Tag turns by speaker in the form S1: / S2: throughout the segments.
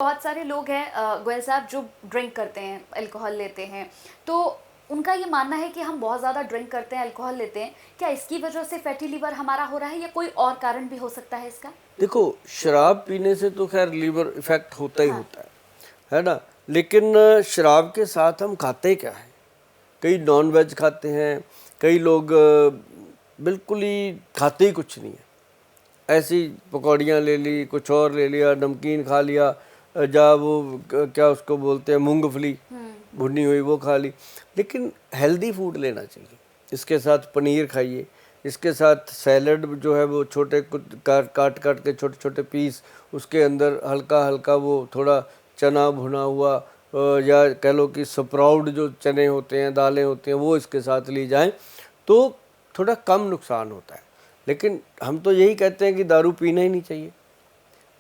S1: बहुत सारे लोग हैं गोयल साहब जो ड्रिंक करते हैं, अल्कोहल लेते हैं, तो उनका ये मानना है कि हम बहुत ज़्यादा ड्रिंक करते हैं, अल्कोहल लेते हैं, क्या इसकी वजह से फैटी लिवर हमारा हो रहा है या कोई और कारण भी हो सकता है इसका?
S2: देखो, शराब पीने से तो खैर लीवर इफेक्ट होता ही
S1: हाँ।
S2: होता है ना। लेकिन शराब के साथ हम खाते क्या है? कई नॉन वेज खाते हैं, कई लोग बिल्कुल ही खाते ही कुछ नहीं है, ऐसी पकौड़ियाँ ले ली, कुछ और ले लिया, नमकीन खा लिया, जा वो क्या उसको बोलते हैं, मूंगफली भुनी हुई वो खा ली। लेकिन हेल्दी फूड लेना चाहिए, इसके साथ पनीर खाइए, इसके साथ सैलड जो है वो छोटे काट काट काट के छोटे छोटे पीस, उसके अंदर हल्का हल्का वो थोड़ा चना भुना हुआ या कह लो कि स्प्राउट जो चने होते हैं, दालें होती हैं, वो इसके साथ ली जाएं तो थोड़ा कम नुकसान होता है। लेकिन हम तो यही कहते हैं कि दारू पीना ही नहीं चाहिए।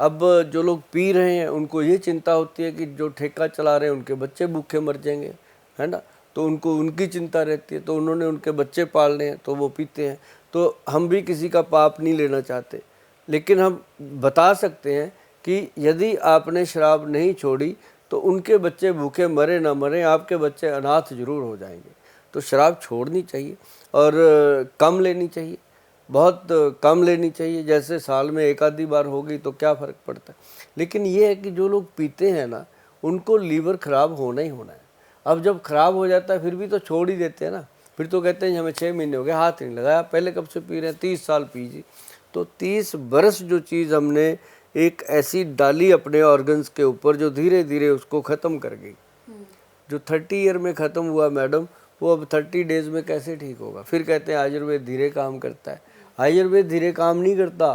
S2: अब जो लोग पी रहे हैं उनको ये चिंता होती है कि जो ठेका चला रहे हैं उनके बच्चे भूखे मर जाएंगे, है ना, तो उनको उनकी चिंता रहती है, तो उन्होंने उनके बच्चे पालने हैं तो वो पीते हैं। तो हम भी किसी का पाप नहीं लेना चाहते, लेकिन हम बता सकते हैं कि यदि आपने शराब नहीं छोड़ी तो उनके बच्चे भूखे मरे ना मरे, आपके बच्चे अनाथ जरूर हो जाएंगे। तो शराब छोड़नी चाहिए और कम लेनी चाहिए, बहुत कम लेनी चाहिए। जैसे साल में एक आधी बार होगी तो क्या फ़र्क पड़ता है। लेकिन ये है कि जो लोग पीते हैं ना, उनको लीवर ख़राब होना ही होना है। अब जब ख़राब हो जाता है फिर भी तो छोड़ ही देते हैं ना, फिर तो कहते हैं हमें 6 महीने हो गए, हाथ नहीं लगाया, पहले कब से पी रहे हैं, 30 साल पीजिए। तो 30 बरस जो चीज़ हमने एक ऐसी डाली अपने ऑर्गन्स के ऊपर जो धीरे धीरे उसको ख़त्म कर गई, जो 30 ईयर में ख़त्म हुआ मैडम, वो अब 30 डेज़ में कैसे ठीक होगा। फिर कहते हैं आयुर्वेद धीरे काम करता है। आयुर्वेद धीरे काम नहीं करता,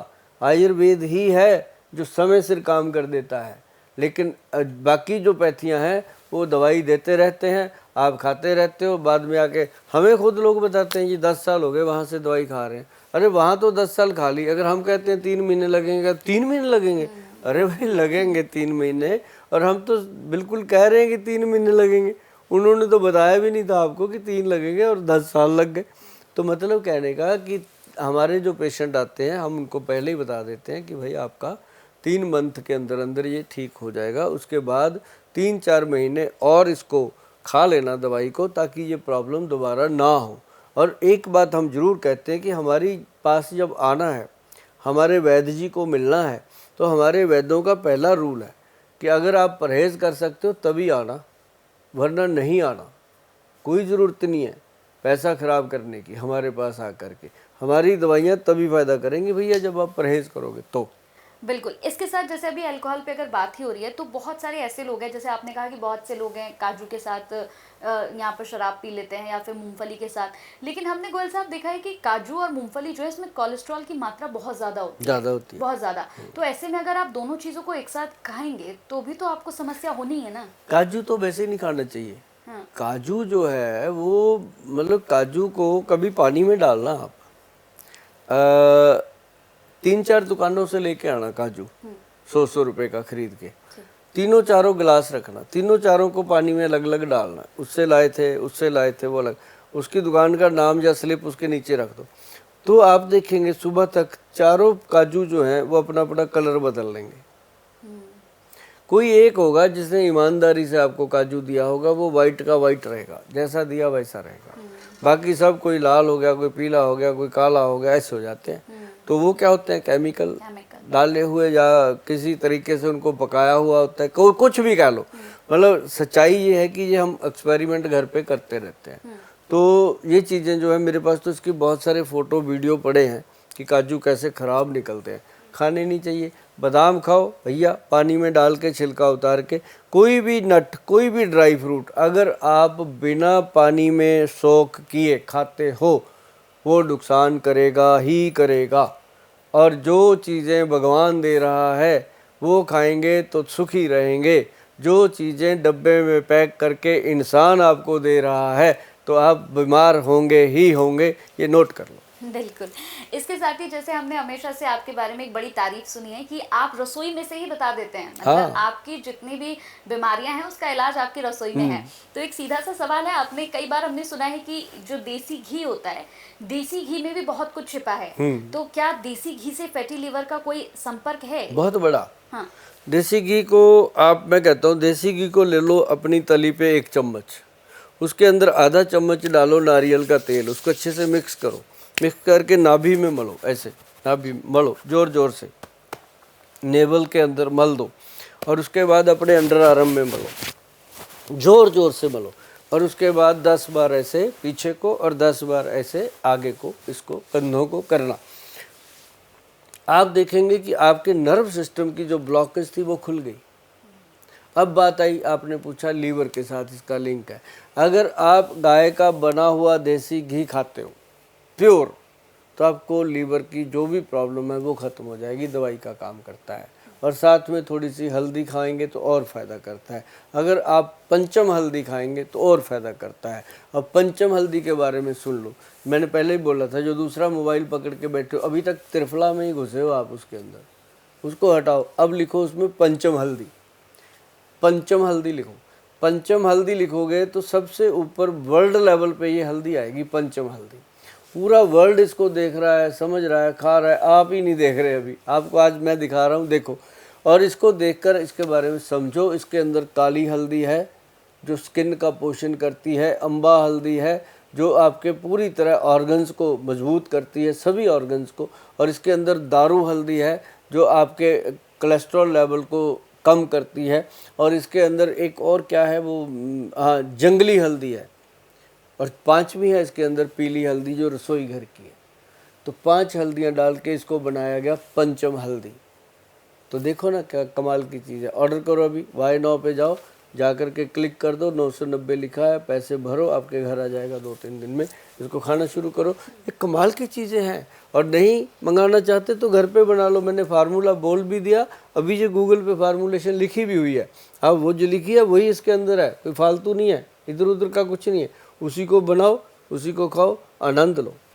S2: आयुर्वेद ही है जो समय सिर काम कर देता है। लेकिन बाकी जो पैथियाँ हैं वो दवाई देते रहते हैं, आप खाते रहते हो, बाद में आके हमें खुद लोग बताते हैं जी 10 साल हो गए वहाँ से दवाई खा रहे हैं। अरे वहाँ तो 10 साल खा ली, अगर हम कहते हैं 3 महीने लगेंगे, 3 महीने लगेंगे, अरे भाई लगेंगे 3 महीने, और हम तो बिल्कुल कह रहे हैं कि 3 महीने लगेंगे। उन्होंने तो बताया भी नहीं था आपको कि 3 लगेंगे और 10 साल लग गए। तो मतलब कहने का कि हमारे जो पेशेंट आते हैं हम उनको पहले ही बता देते हैं कि भाई आपका 3 मंथ के अंदर अंदर ये ठीक हो जाएगा, उसके बाद 3-4 महीने और इसको खा लेना दवाई को, ताकि ये प्रॉब्लम दोबारा ना हो। और एक बात हम ज़रूर कहते हैं कि हमारी पास जब आना है, हमारे वैद्य जी को मिलना है, तो हमारे वैद्यों का पहला रूल है कि अगर आप परहेज़ कर सकते हो तभी आना, वरना नहीं आना। कोई ज़रूरत नहीं है पैसा ख़राब करने की हमारे पास आकर के। हमारी दवाइयाँ तभी फ़ायदा करेंगी भैया जब आप परहेज़ करोगे तो।
S1: बिल्कुल। इसके साथ जैसे अभी अल्कोहल पे अगर बात ही हो रही है, तो बहुत सारे ऐसे लोग हैं, जैसे आपने कहा कि बहुत से लोग हैं काजू के साथ यहाँ पर शराब पी लेते हैं या फिर मूंगफली के साथ। लेकिन हमने गोयल साहब देखा है कि काजू और मूंगफली जो है इसमें कोलेस्ट्रॉल की मात्रा बहुत ज़्यादा होती है, बहुत ज़्यादा। तो ऐसे में अगर आप दोनों चीज़ों को एक साथ खाएंगे तो भी तो आपको समस्या होनी है ना।
S2: काजू तो वैसे ही नहीं खाना चाहिए।
S1: हाँ।
S2: काजू जो है वो मतलब काजू को कभी पानी में डालना आप, 3-4 दुकानों से लेके आना काजू, 100 रुपए का खरीद के, तीनों चारों गिलास रखना, तीनों चारों को पानी में अलग अलग डालना, उससे लाए थे वो अलग, उसकी दुकान का नाम या स्लिप उसके नीचे रख दो। तो आप देखेंगे सुबह तक चारों काजू जो हैं वो अपना अपना कलर बदल लेंगे। कोई एक होगा जिसने ईमानदारी से आपको काजू दिया होगा, वो वाइट का वाइट रहेगा, जैसा दिया वैसा रहेगा। बाकी सब कोई लाल हो गया, कोई पीला हो गया, कोई काला हो गया, ऐसे हो जाते हैं। तो वो क्या होते हैं, केमिकल डाले हुए या किसी तरीके से उनको पकाया हुआ होता है, कुछ भी कह लो। मतलब सच्चाई ये है कि ये हम एक्सपेरिमेंट घर पे करते रहते हैं। तो ये चीज़ें जो है मेरे पास तो इसके बहुत सारे फ़ोटो वीडियो पड़े हैं कि काजू कैसे ख़राब निकलते हैं। खाने नहीं चाहिए। बादाम खाओ भैया, पानी में डाल के छिलका उतार के। कोई भी नट, कोई भी ड्राई फ्रूट अगर आप बिना पानी में सोख किए खाते हो वो नुकसान करेगा ही करेगा। और जो चीज़ें भगवान दे रहा है वो खाएंगे तो सुखी रहेंगे। जो चीज़ें डब्बे में पैक करके इंसान आपको दे रहा है तो आप बीमार होंगे ही होंगे, ये नोट कर लो।
S1: बिल्कुल। इसके साथ ही जैसे हमने हमेशा से आपके बारे में एक बड़ी तारीफ सुनी है कि आप रसोई में से ही बता देते हैं, मतलब आपकी जितनी भी बीमारियां हैं उसका इलाज आपकी रसोई में है। तो एक सीधा सा सवाल है, आपने कई बार हमने सुना है कि जो देसी घी होता है, देसी घी में भी बहुत कुछ छिपा है, तो क्या देसी घी से फैटी लिवर का कोई संपर्क है?
S2: बहुत बड़ा।
S1: हाँ।
S2: देसी घी को आप, मैं कहता हूँ देसी घी को ले लो अपनी तली पे 1 चम्मच, उसके अंदर आधा चम्मच डालो नारियल का तेल, उसको अच्छे से मिक्स करो, मिक्स करके नाभि में मलो, ऐसे नाभि मलो जोर जोर से, नेवल के अंदर मल दो, और उसके बाद अपने अंडर आर्म में मलो, जोर जोर से मलो, और उसके बाद 10 बार ऐसे पीछे को और 10 बार ऐसे आगे को, इसको कंधों को करना। आप देखेंगे कि आपके नर्व सिस्टम की जो ब्लॉकेज थी वो खुल गई। अब बात आई, आपने पूछा लीवर के साथ इसका लिंक है। अगर आप गाय का बना हुआ देसी घी खाते हो प्योर, तो आपको लीवर की जो भी प्रॉब्लम है वो ख़त्म हो जाएगी, दवाई का काम करता है। और साथ में थोड़ी सी हल्दी खाएंगे तो और फ़ायदा करता है। अगर आप पंचम हल्दी खाएंगे तो और फ़ायदा करता है। अब पंचम हल्दी के बारे में सुन लो, मैंने पहले ही बोला था, जो दूसरा मोबाइल पकड़ के बैठे हो, अभी तक त्रिफला में ही घुसे हो आप उसके अंदर, उसको हटाओ, अब लिखो उसमें पंचम हल्दी। पंचम हल्दी लिखो, पंचम हल्दी लिखोगे तो सबसे ऊपर वर्ल्ड लेवल पे ये हल्दी आएगी, पंचम हल्दी। पूरा वर्ल्ड इसको देख रहा है, समझ रहा है, खा रहा है, आप ही नहीं देख रहे। अभी आपको आज मैं दिखा रहा हूँ, देखो, और इसको देखकर इसके बारे में समझो। इसके अंदर काली हल्दी है जो स्किन का पोषण करती है, अम्बा हल्दी है जो आपके पूरी तरह ऑर्गन्स को मजबूत करती है, सभी ऑर्गन्स को, और इसके अंदर दारू हल्दी है जो आपके कोलेस्ट्रॉल लेवल को कम करती है, और इसके अंदर एक और क्या है वो, हाँ, जंगली हल्दी है, और 5वीं है इसके अंदर पीली हल्दी जो रसोई घर की है। तो 5 हल्दियाँ डाल के इसको बनाया गया पंचम हल्दी। तो देखो ना क्या कमाल की चीज़ है। ऑर्डर करो अभी, Buy Now पे जाओ, जा कर के क्लिक कर दो, 990 लिखा है, पैसे भरो, आपके घर आ जाएगा 2-3 दिन में। इसको खाना शुरू करो, ये कमाल की चीज़ें हैं। और नहीं मंगाना चाहते तो घर पे बना लो, मैंने फार्मूला बोल भी दिया, अभी ये गूगल पे फार्मूलेशन लिखी भी हुई है। हाँ, वो जो लिखी है वही इसके अंदर है, कोई फालतू नहीं है, इधर उधर का कुछ नहीं है। उसी को बनाओ, उसी को खाओ, आनंद लो।